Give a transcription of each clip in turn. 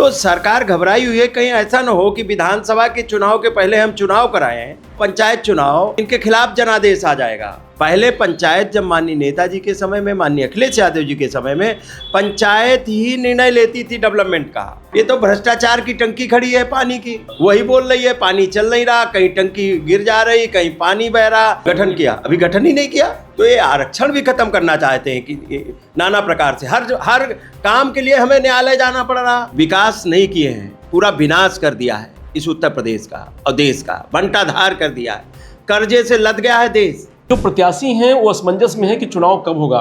तो सरकार घबराई हुई है कहीं ऐसा न हो कि विधानसभा के चुनाव के पहले हम चुनाव कराएं, पंचायत चुनाव, इनके खिलाफ जनादेश आ जाएगा। पहले पंचायत जब माननीय नेताजी के समय में, माननीय अखिलेश यादव जी के समय में पंचायत ही निर्णय लेती थी डेवलपमेंट का। ये तो भ्रष्टाचार की टंकी खड़ी है पानी की, वही बोल रही है पानी चल नहीं रहा, कहीं टंकी गिर जा रही, कहीं पानी बह रहा। गठन किया, अभी गठन ही नहीं किया। तो ये आरक्षण भी खत्म करना चाहते हैं कि नाना प्रकार से हर काम के लिए हमें न्यायालय जाना पड़ रहा। विकास नहीं किए हैं, पूरा विनाश कर दिया है इस उत्तर प्रदेश का और देश का, बंटाधार कर दिया है, कर्जे से लद गया है देश। जो प्रत्याशी हैं वो असमंजस में है कि चुनाव कब होगा।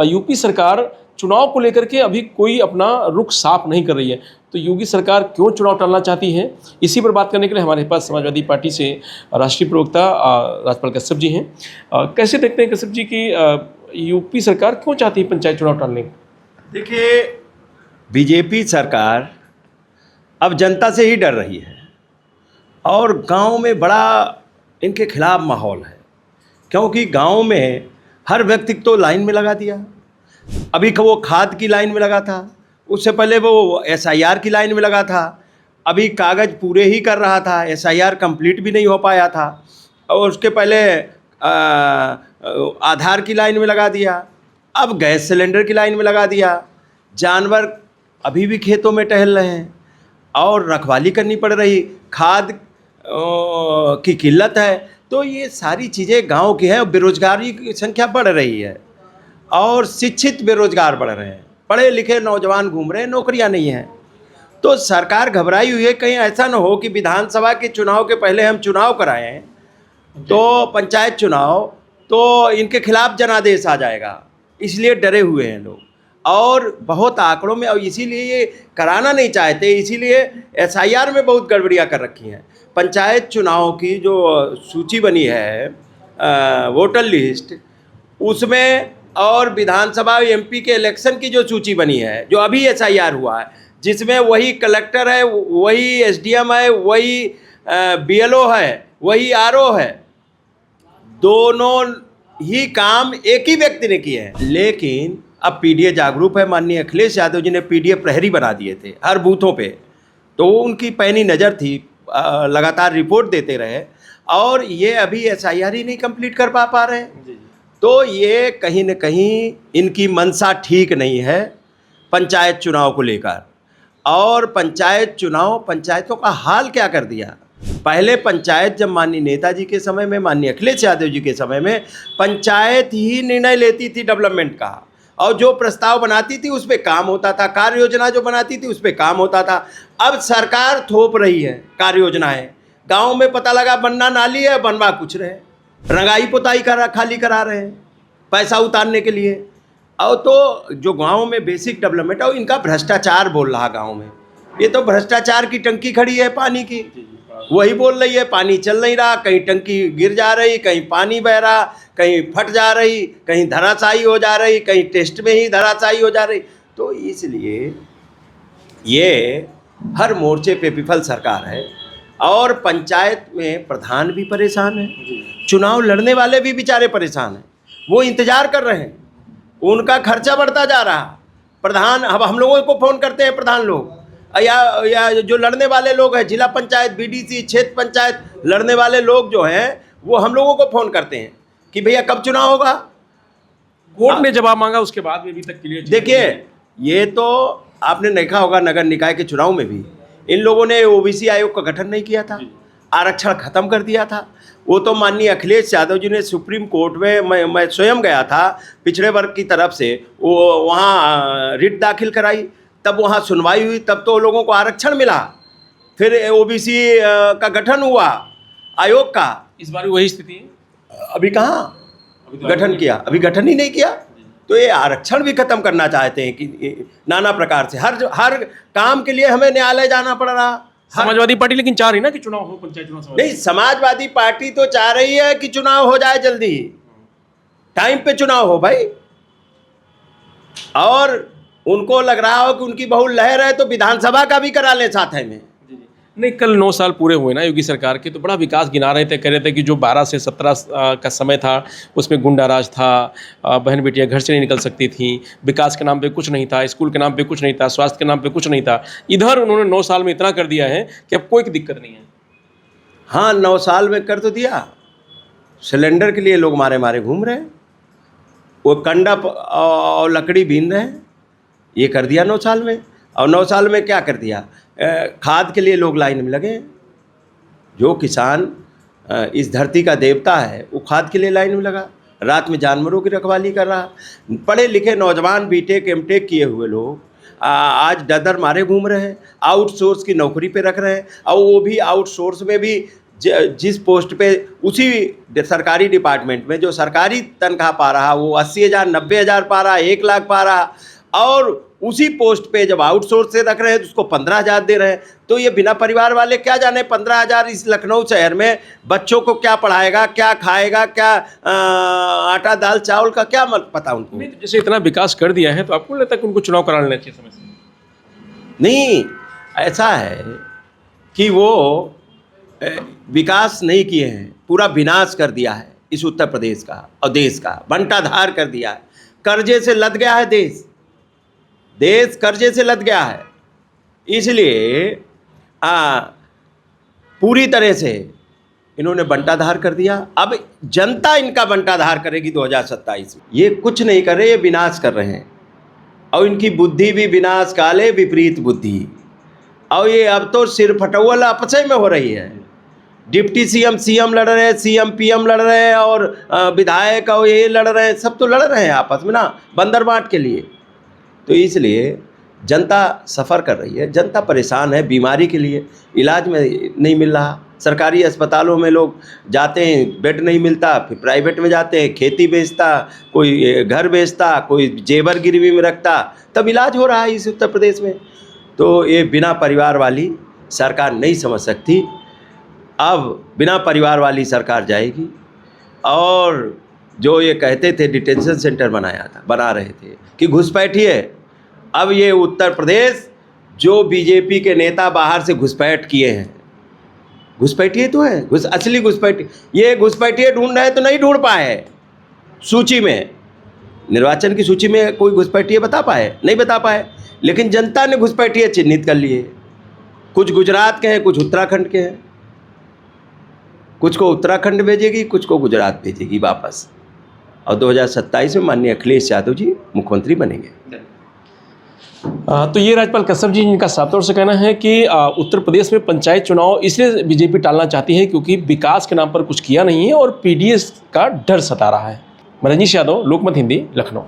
यूपी सरकार चुनाव को लेकर के अभी कोई अपना रुख साफ नहीं कर रही है, तो योगी सरकार क्यों चुनाव टालना चाहती है, इसी पर बात करने के लिए हमारे पास समाजवादी पार्टी से राष्ट्रीय प्रवक्ता राजपाल कश्यप जी हैं। कैसे देखते हैं कश्यप जी की यूपी सरकार क्यों चाहती है पंचायत चुनाव टालने? देखिए, बीजेपी सरकार अब जनता से ही डर रही है और गांव में बड़ा इनके खिलाफ माहौल है, क्योंकि गांव में हर व्यक्ति तो लाइन में लगा दिया। अभी वो खाद की लाइन में लगा था, उससे पहले वो एसआईआर की लाइन में लगा था, अभी कागज़ पूरे ही कर रहा था, एसआईआर कंप्लीट भी नहीं हो पाया था, और उसके पहले आधार की लाइन में लगा दिया, अब गैस सिलेंडर की लाइन में लगा दिया। जानवर अभी भी खेतों में टहल रहे हैं और रखवाली करनी पड़ रही, खाद की किल्लत है। तो ये सारी चीज़ें गांव की हैं। बेरोजगारी की संख्या बढ़ रही है और शिक्षित बेरोजगार बढ़ रहे हैं, पढ़े लिखे नौजवान घूम रहे हैं, नौकरियां नहीं हैं। तो सरकार घबराई हुई है कहीं ऐसा न हो कि विधानसभा के चुनाव के पहले हम चुनाव कराएं, तो पंचायत चुनाव, तो इनके खिलाफ जनादेश आ जाएगा, इसलिए डरे हुए हैं लोग और बहुत आंकड़ों में, और इसीलिए ये कराना नहीं चाहते, इसीलिए एसआईआर में बहुत गड़बड़ियाँ कर रखी हैं। पंचायत चुनाव की जो सूची बनी है, वोटर लिस्ट, उसमें और विधानसभा एमपी के इलेक्शन की जो सूची बनी है, जो अभी एसआईआर हुआ है, जिसमें वही कलेक्टर है, वही एसडीएम है, वही बीएलओ है, वही आरओ है, दोनों ही काम एक ही व्यक्ति ने किए हैं। लेकिन अब पीडीए जागरूक है, माननीय अखिलेश यादव जी ने पीडीए प्रहरी बना दिए थे हर बूथों पे, तो उनकी पैनी नज़र थी, लगातार रिपोर्ट देते रहे, और ये अभी एसआईआर ही नहीं कंप्लीट कर पा रहे हैं। तो ये कहीं न कहीं इनकी मंशा ठीक नहीं है पंचायत चुनाव को लेकर। और पंचायत चुनाव, पंचायतों का हाल क्या कर दिया। पहले पंचायत जब माननीय नेताजी के समय में, माननीय अखिलेश यादव जी के समय में पंचायत ही निर्णय लेती थी डेवलपमेंट का, और जो प्रस्ताव बनाती थी उस पर काम होता था, कार्य योजना जो बनाती थी उस पर काम होता था। अब सरकार थोप रही है कार्य योजनाएं, गांव में पता लगा बनना नाली है, बनवा कुछ रहे, रंगाई पुताई खाली करा रहे हैं पैसा उतारने के लिए। और तो जो गांव में बेसिक डेवलपमेंट है, इनका भ्रष्टाचार बोल रहा गांव में, ये तो भ्रष्टाचार की टंकी खड़ी है पानी की, वही बोल रही है पानी चल नहीं रहा, कहीं टंकी गिर जा रही, कहीं पानी बह रहा, कहीं फट जा रही, कहीं धराशायी हो जा रही, कहीं टेस्ट में ही धराशायी हो जा रही। तो इसलिए ये हर मोर्चे पे विफल सरकार है। और पंचायत में प्रधान भी परेशान है, चुनाव लड़ने वाले भी बेचारे परेशान हैं, वो इंतज़ार कर रहे हैं, उनका खर्चा बढ़ता जा रहा। प्रधान, अब हम लोगों को फ़ोन करते हैं प्रधान लोग, या जो लड़ने वाले लोग हैं, जिला पंचायत, बीडीसी, क्षेत्र पंचायत लड़ने वाले लोग जो हैं, वो हम लोगों को फ़ोन करते हैं कि भैया कब चुनाव होगा। कोर्ट ने जवाब मांगा, उसके बाद भी अभी तक क्लियर। देखिए, ये तो आपने देखा होगा नगर निकाय के चुनाव में भी इन लोगों ने ओबीसी आयोग का गठन नहीं किया था, आरक्षण खत्म कर दिया था। वो तो माननीय अखिलेश यादव जी ने सुप्रीम कोर्ट में, मैं स्वयं गया था पिछड़े वर्ग की तरफ से, वो वहाँ रिट दाखिल कराई, तब वहाँ सुनवाई हुई, तब तो लोगों को आरक्षण मिला, फिर ओबीसी का गठन हुआ आयोग का। इस बार वही स्थिति है। अभी कहाँ गठन किया, अभी गठन ही नहीं किया। तो ये आरक्षण भी खत्म करना चाहते हैं कि नाना प्रकार से हर काम के लिए हमें न्यायालय जाना पड़ रहा। समाजवादी पार्टी लेकिन चाह रही ना कि चुनाव हो, पंचायत चुनाव। नहीं, समाजवादी पार्टी तो चाह रही है कि चुनाव हो जाए जल्दी, टाइम पे चुनाव हो भाई, और उनको लग रहा हो कि उनकी बहुत लहर है तो विधानसभा का भी करा लें साथ में। नहीं, कल 9 साल पूरे हुए ना योगी सरकार के, तो बड़ा विकास गिना रहे थे, कह रहे थे कि जो 12 से 17 का समय था उसमें गुंडा राज था, बहन बेटियां घर से नहीं निकल सकती थी, विकास के नाम पे कुछ नहीं था, स्कूल के नाम पे कुछ नहीं था, स्वास्थ्य के नाम पे कुछ नहीं था। इधर उन्होंने 9 साल में इतना कर दिया है कि अब कोई दिक्कत नहीं है। हाँ, 9 साल में कर तो दिया। सिलेंडर के लिए लोग मारे मारे घूम रहे हैं, वो कंडा और लकड़ी बीन रहे हैं, ये कर दिया 9 साल में। और 9 साल में क्या कर दिया? खाद के लिए लोग लाइन में लगे हैं। जो किसान इस धरती का देवता है वो खाद के लिए लाइन में लगा, रात में जानवरों की रखवाली कर रहा। पढ़े लिखे नौजवान बीटेक एमटेक किए हुए लोग आज डदर मारे घूम रहे हैं, आउटसोर्स की नौकरी पे रख रहे हैं, और वो भी आउटसोर्स में भी जिस पोस्ट पे उसी सरकारी डिपार्टमेंट में जो सरकारी तनख्वाह पा रहा वो 80,000 90,000 पा रहा, 1 लाख पा रहा, और उसी पोस्ट पे जब आउटसोर्स से रख रहे हैं तो उसको 15,000 दे रहे हैं। तो ये बिना परिवार वाले क्या जाने 15,000 इस लखनऊ शहर में बच्चों को क्या पढ़ाएगा, क्या खाएगा, क्या आटा दाल चावल का क्या पता उनको। नहीं, तो जैसे इतना विकास कर दिया है तो आपको लगता है कि उनको चुनाव करा लेना चाहिए समय से? नहीं, ऐसा है कि वो विकास नहीं किए हैं, पूरा विनाश कर दिया है इस उत्तर प्रदेश का और देश का, बंटाधार कर दिया है। कर्जे से लद गया है देश कर्जे से लद गया है, इसलिए पूरी तरह से इन्होंने बंटाधार कर दिया। अब जनता इनका बंटाधार करेगी 2027 में। ये कुछ नहीं कर रहे, ये विनाश कर रहे हैं, और इनकी बुद्धि भी विनाश काले विपरीत बुद्धि। और ये अब तो सिर फटौल आपस में हो रही है। डिप्टी सीएम लड़ रहे हैं, सीएम पीएम लड़ रहे हैं, और विधायक और ये लड़ रहे हैं, सब तो लड़ रहे हैं आपस में ना, बंदर बाट के लिए। तो इसलिए जनता सफ़र कर रही है, जनता परेशान है, बीमारी के लिए इलाज में नहीं मिल रहा। सरकारी अस्पतालों में लोग जाते हैं, बेड नहीं मिलता, फिर प्राइवेट में जाते हैं, खेती बेचता, कोई घर बेचता, कोई जेवर गिरवी में रखता, तब इलाज हो रहा है इस उत्तर प्रदेश में। तो ये बिना परिवार वाली सरकार नहीं समझ सकती। अब बिना परिवार वाली सरकार जाएगी। और जो ये कहते थे डिटेंशन सेंटर बना रहे थे कि घुसपैठी है, अब ये उत्तर प्रदेश जो बीजेपी के नेता बाहर से घुसपैठ किए हैं, घुसपैठिए तो है, असली घुसपैठी। ये घुसपैठिए ढूंढ रहे तो नहीं ढूंढ पाए सूची में, निर्वाचन की सूची में कोई घुसपैठिए बता पाए? नहीं बता पाए। लेकिन जनता ने घुसपैठिए चिन्हित कर लिए। कुछ गुजरात के हैं, कुछ उत्तराखंड के हैं, कुछ को उत्तराखंड भेजेगी, कुछ को गुजरात भेजेगी वापस। और 2027 में माननीय अखिलेश यादव जी मुख्यमंत्री बनेंगे। तो ये राज्यपाल कश्यप जी, जिनका साफ तौर से कहना है कि उत्तर प्रदेश में पंचायत चुनाव इसलिए बीजेपी टालना चाहती है क्योंकि विकास के नाम पर कुछ किया नहीं है और पीडीएस का डर सता रहा है। मैं रजनीश यादव, लोकमत हिंदी, लखनऊ।